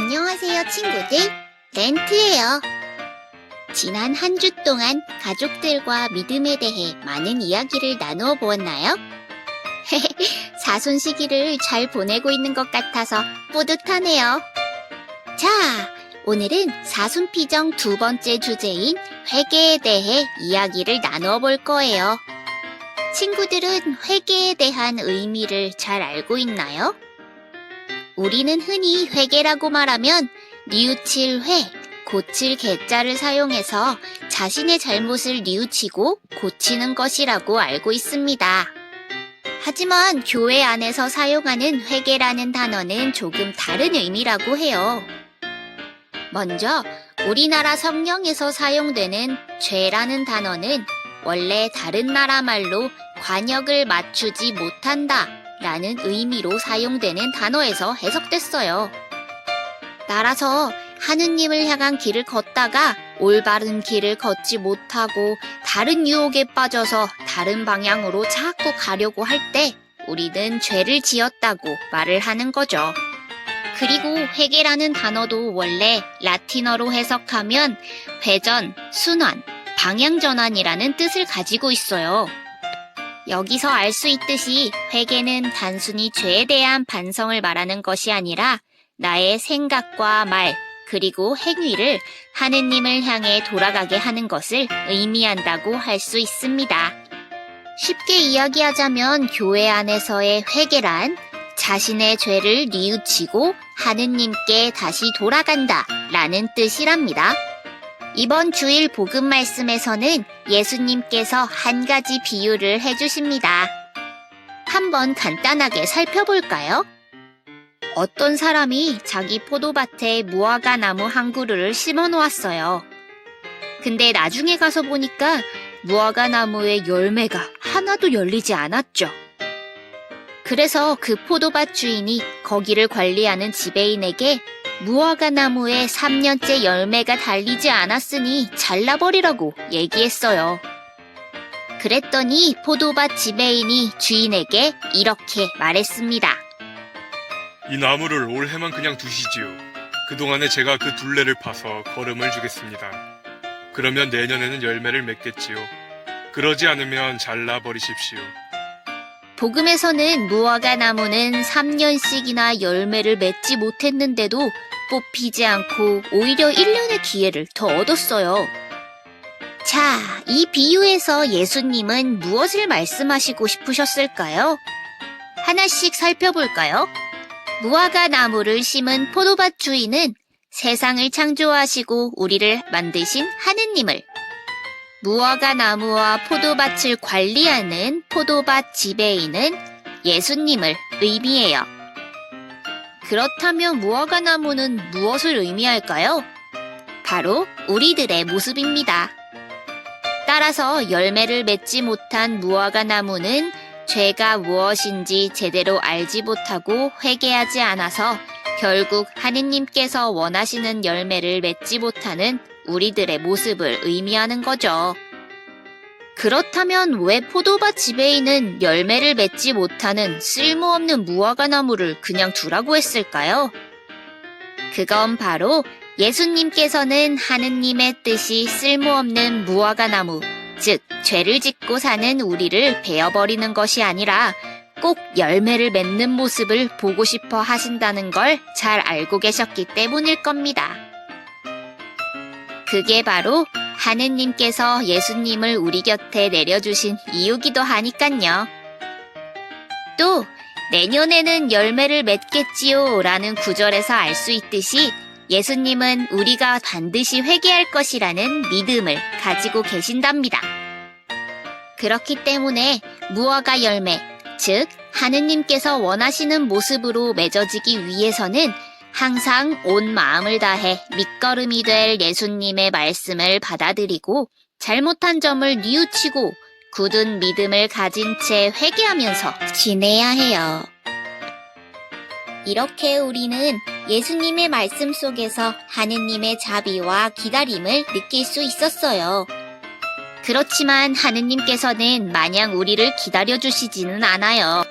안녕하세요 친구들, 렌트예요. 지난 한 주 동안 가족들과 믿음에 대해 많은 이야기를 나누어 보았나요? 사순 시기를 잘 보내고 있는 것 같아서 뿌듯하네요. 자, 오늘은 사순피정 두 번째 주제인 회개에 대해 이야기를 나누어 볼 거예요. 친구들은 회개에 대한 의미를 잘 알고 있나요? 우리는 흔히 회개라고 말하면 뉘우칠 회, 고칠 개자를 사용해서 자신의 잘못을 뉘우치고 고치는 것이라고 알고 있습니다. 하지만 교회 안에서 사용하는 회개라는 단어는 조금 다른 의미라고 해요. 먼저 우리나라 성경에서 사용되는 죄라는 단어는 원래 다른 나라 말로 관역을 맞추지 못한다 라는 의미로 사용되는 단어에서 해석됐어요. 따라서 하느님을 향한 길을 걷다가 올바른 길을 걷지 못하고 다른 유혹에 빠져서 다른 방향으로 자꾸 가려고 할 때 우리는 죄를 지었다고 말을 하는 거죠. 그리고 회개라는 단어도 원래 라틴어로 해석하면 회전, 순환, 방향전환이라는 뜻을 가지고 있어요. 여기서 알 수 있듯이 회개는 단순히 죄에 대한 반성을 말하는 것이 아니라 나의 생각과 말, 그리고 행위를 하느님을 향해 돌아가게 하는 것을 의미한다고 할 수 있습니다. 쉽게 이야기하자면 교회 안에서의 회개란 자신의 죄를 뉘우치고 하느님께 다시 돌아간다 라는 뜻이랍니다. 이번 주일 복음 말씀에서는 예수님께서 한 가지 비유를 해주십니다. 한번 간단하게 살펴볼까요? 어떤 사람이 자기 포도밭에 무화과 나무 한 그루를 심어 놓았어요. 근데 나중에 가서 보니까 무화과 나무의 열매가 하나도 열리지 않았죠. 그래서 그 포도밭 주인이 거기를 관리하는 지배인에게 무화과 나무에 3년째 열매가 달리지 않았으니 잘라버리라고 얘기했어요. 그랬더니 포도밭 지배인이 주인에게 이렇게 말했습니다. 이 나무를 올해만 그냥 두시지요. 그동안에 제가 그 둘레를 파서 거름을 주겠습니다. 그러면 내년에는 열매를 맺겠지요. 그러지 않으면 잘라버리십시오. 복음에서는 무화과 나무는 3년씩이나 열매를 맺지 못했는데도 뽑히지 않고 오히려 1년의 기회를 더 얻었어요. 자, 이 비유에서 예수님은 무엇을 말씀하시고 싶으셨을까요? 하나씩 살펴볼까요? 무화과 나무를 심은 포도밭 주인은 세상을 창조하시고 우리를 만드신 하느님을, 무화과 나무와 포도밭을 관리하는 포도밭 지배인은 예수님을 의미해요. 그렇다면 무화과 나무는 무엇을 의미할까요? 바로 우리들의 모습입니다. 따라서 열매를 맺지 못한 무화과 나무는 죄가 무엇인지 제대로 알지 못하고 회개하지 않아서 결국 하느님께서 원하시는 열매를 맺지 못하는 우리들의 모습을 의미하는 거죠. 그렇다면 왜 포도밭 지배인은 열매를 맺지 못하는 쓸모없는 무화과 나무를 그냥 두라고 했을까요? 그건 바로 예수님께서는 하느님의 뜻이 쓸모없는 무화과 나무, 즉 죄를 짓고 사는 우리를 베어버리는 것이 아니라 꼭 열매를 맺는 모습을 보고 싶어 하신다는 걸 잘 알고 계셨기 때문일 겁니다. 그게 바로 하느님께서 예수님을 우리 곁에 내려주신 이유기도 하니깐요. 또 내년에는 열매를 맺겠지요 라는 구절에서 알 수 있듯이 예수님은 우리가 반드시 회개할 것이라는 믿음을 가지고 계신답니다. 그렇기 때문에 무화과 열매, 즉 하느님께서 원하시는 모습으로 맺어지기 위해서는 항상 온 마음을 다해 밑거름이 될 예수님의 말씀을 받아들이고 잘못한 점을 뉘우치고 굳은 믿음을 가진 채 회개하면서 지내야 해요. 이렇게 우리는 예수님의 말씀 속에서 하느님의 자비와 기다림을 느낄 수 있었어요. 그렇지만 하느님께서는 마냥 우리를 기다려주시지는 않아요.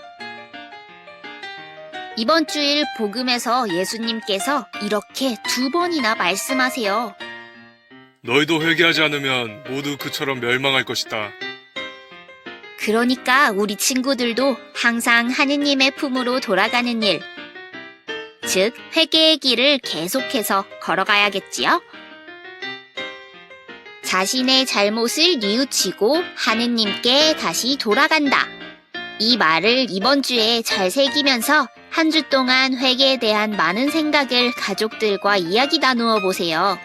이번 주일 복음에서 예수님께서 이렇게 2번이나 말씀하세요. 너희도 회개하지 않으면 모두 그처럼 멸망할 것이다. 그러니까 우리 친구들도 항상 하느님의 품으로 돌아가는 일, 즉 회개의 길을 계속해서 걸어가야겠지요. 자신의 잘못을 뉘우치고 하느님께 다시 돌아간다. 이 말을 이번 주에 잘 새기면서 한 주 동안 회개에 대한 많은 생각을 가족들과 이야기 나누어 보세요.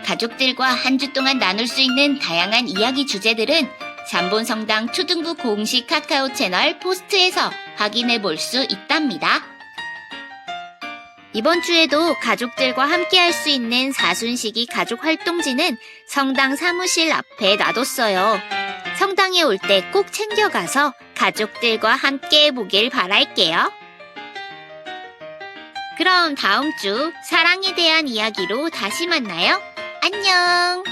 가족들과 한 주 동안 나눌 수 있는 다양한 이야기 주제들은 잠본성당 초등부 공식 카카오 채널 포스트에서 확인해 볼 수 있답니다. 이번 주에도 가족들과 함께 할 수 있는 사순시기 가족 활동지는 성당 사무실 앞에 놔뒀어요. 성당에 올 때 꼭 챙겨가서 가족들과 함께 해보길 바랄게요. 그럼 다음 주 사랑에 대한 이야기로 다시 만나요. 안녕!